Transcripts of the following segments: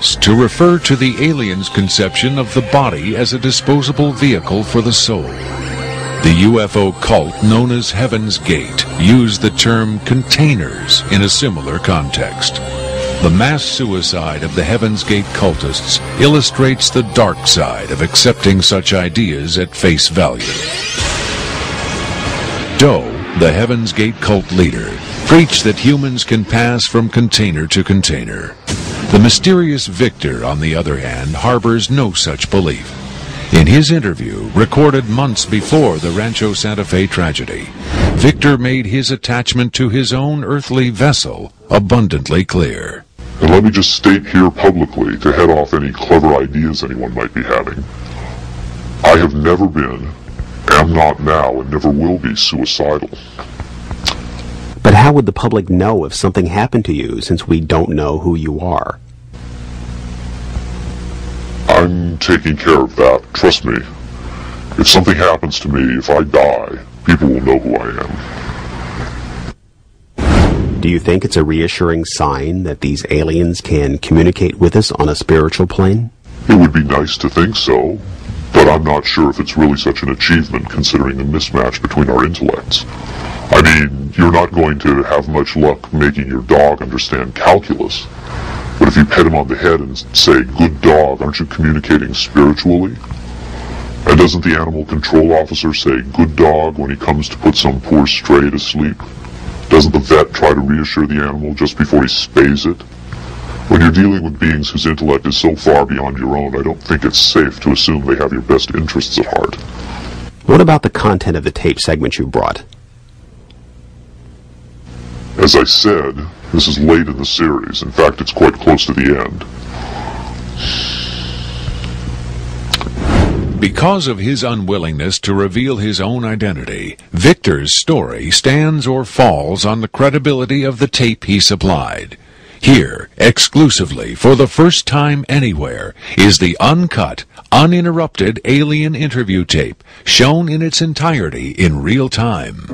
to refer to the aliens' conception of the body as a disposable vehicle for the soul. The UFO cult known as Heaven's Gate used the term containers in a similar context. The mass suicide of the Heaven's Gate cultists illustrates the dark side of accepting such ideas at face value. Doe, the Heaven's Gate cult leader, preached that humans can pass from container to container. The mysterious Victor, on the other hand, harbors no such belief. In his interview, recorded months before the Rancho Santa Fe tragedy, Victor made his attachment to his own earthly vessel abundantly clear. And let me just state here publicly, to head off any clever ideas anyone might be having, I have never been, am not now, and never will be suicidal. But how would the public know if something happened to you, since we don't know who you are? I'm taking care of that, trust me. If something happens to me, if I die, people will know who I am. Do you think it's a reassuring sign that these aliens can communicate with us on a spiritual plane? It would be nice to think so, but I'm not sure if it's really such an achievement considering the mismatch between our intellects. I mean, you're not going to have much luck making your dog understand calculus, but if you pet him on the head and say, "Good dog," aren't you communicating spiritually? And doesn't the animal control officer say, "Good dog," when he comes to put some poor stray to sleep? Doesn't the vet try to reassure the animal just before he spays it? When you're dealing with beings whose intellect is so far beyond your own, I don't think it's safe to assume they have your best interests at heart. What about the content of the tape segment you brought? As I said, this is late in the series. In fact, it's quite close to the end. Because of his unwillingness to reveal his own identity, Victor's story stands or falls on the credibility of the tape he supplied. Here, exclusively, for the first time anywhere, is the uncut, uninterrupted alien interview tape, shown in its entirety in real time.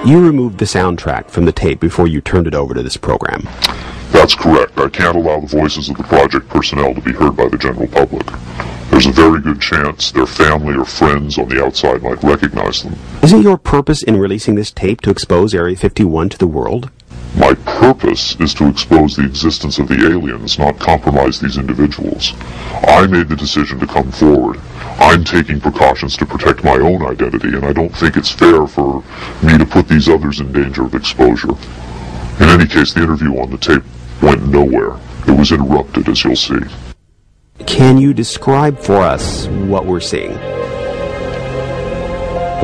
You removed the soundtrack from the tape before you turned it over to this program. That's correct. I can't allow the voices of the project personnel to be heard by the general public. There's a very good chance their family or friends on the outside might recognize them. Isn't your purpose in releasing this tape to expose Area 51 to the world? My purpose is to expose the existence of the aliens, not compromise these individuals. I made the decision to come forward. I'm taking precautions to protect my own identity, and I don't think it's fair for me to put these others in danger of exposure. In any case, the interview on the tape went nowhere. It was interrupted, as you'll see. Can you describe for us what we're seeing?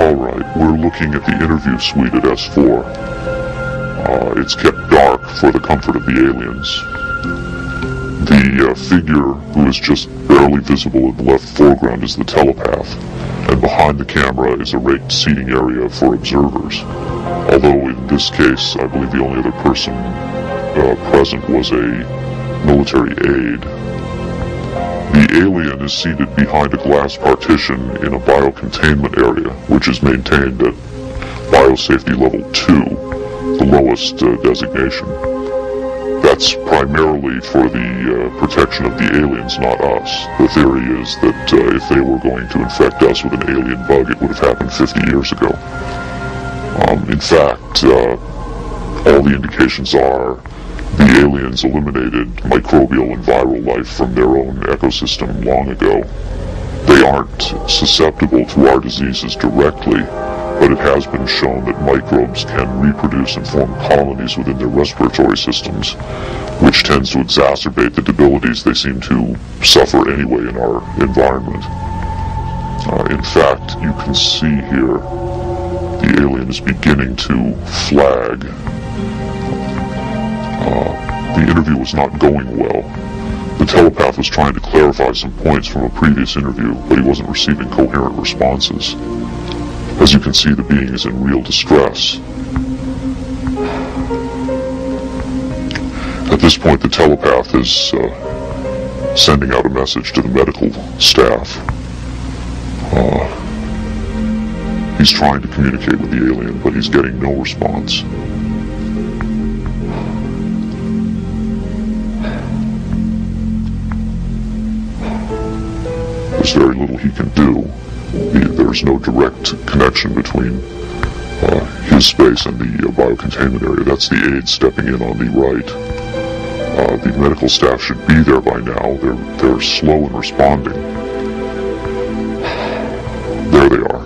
All right, we're looking at the interview suite at S4. It's kept dark for the comfort of the aliens. The figure who is just barely visible in the left foreground is the telepath, and behind the camera is a raked seating area for observers. Although in this case, I believe the only other person present was a military aide. The alien is seated behind a glass partition in a biocontainment area, which is maintained at biosafety level 2. The lowest designation. That's primarily for the protection of the aliens, not us. The theory is that if they were going to infect us with an alien bug, it would have happened 50 years ago. In fact, all the indications are the aliens eliminated microbial and viral life from their own ecosystem long ago. They aren't susceptible to our diseases directly, but it has been shown that microbes can reproduce and form colonies within their respiratory systems, which tends to exacerbate the debilities they seem to suffer anyway in our environment. In fact, you can see here the alien is beginning to flag. The interview was not going well. The telepath was trying to clarify some points from a previous interview, but he wasn't receiving coherent responses. As you can see, the being is in real distress. At this point, the telepath is sending out a message to the medical staff. He's trying to communicate with the alien, but he's getting no response. There's very little he can do. There's no direct connection between his space and the biocontainment area. That's the aide stepping in on the right. The medical staff should be there by now. They're slow in responding. There they are.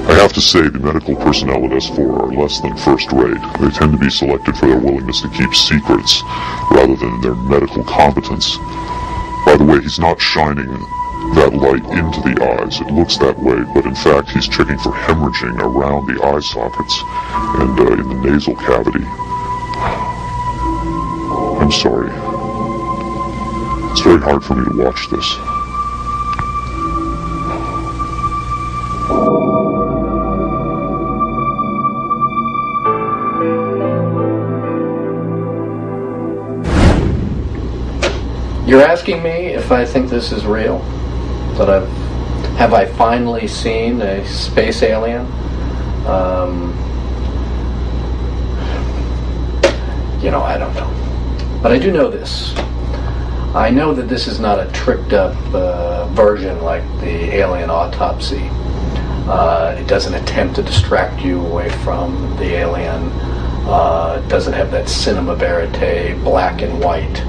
I have to say the medical personnel at S4 are less than first rate. They tend to be selected for their willingness to keep secrets rather than their medical competence. By the way, he's not shining that light into the eyes. It looks that way, but in fact he's checking for hemorrhaging around the eye sockets and in the nasal cavity. I'm sorry. It's very hard for me to watch this. You're asking me if I think this is real? That have I finally seen a space alien? I don't know. But I do know this. I know that this is not a tricked up version like the alien autopsy. It doesn't attempt to distract you away from the alien. It doesn't have that cinema verite, black and white.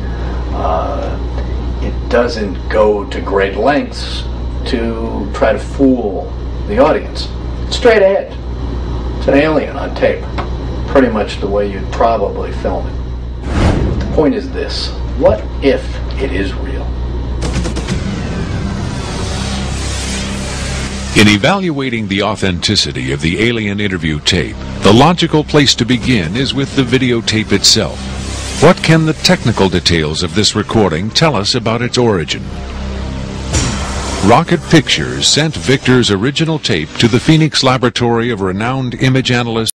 It doesn't go to great lengths to try to fool the audience. It's straight ahead. It's an alien on tape. Pretty much the way you'd probably film it. The point is this. What if it is real? In evaluating the authenticity of the alien interview tape, the logical place to begin is with the videotape itself. What can the technical details of this recording tell us about its origin? Rocket Pictures sent Victor's original tape to the Phoenix laboratory of renowned image analyst